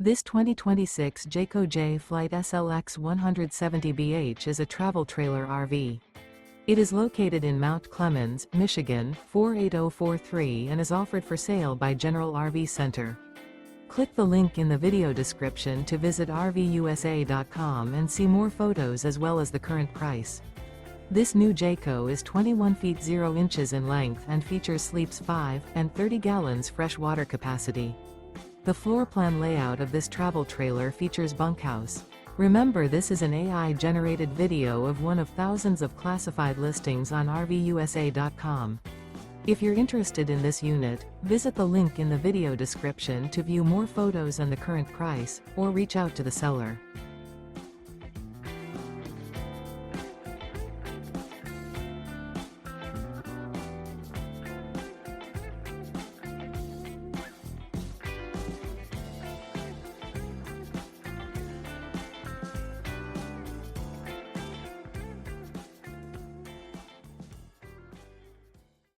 This 2026 Jayco Jay Flight SLX 170BH is a travel trailer RV. It is located in Mount Clemens, Michigan, 48043 and is offered for sale by General RV Center. Click the link in the video description to visit RVUSA.com and see more photos as well as the current price. This new Jayco is 21 feet 0 inches in length and features sleeps 5 and 30 gallons fresh water capacity. The floor plan layout of this travel trailer features bunkhouse. Remember, this is an AI-generated video of one of thousands of classified listings on RVUSA.com. If you're interested in this unit, visit the link in the video description to view more photos and the current price, or reach out to the seller.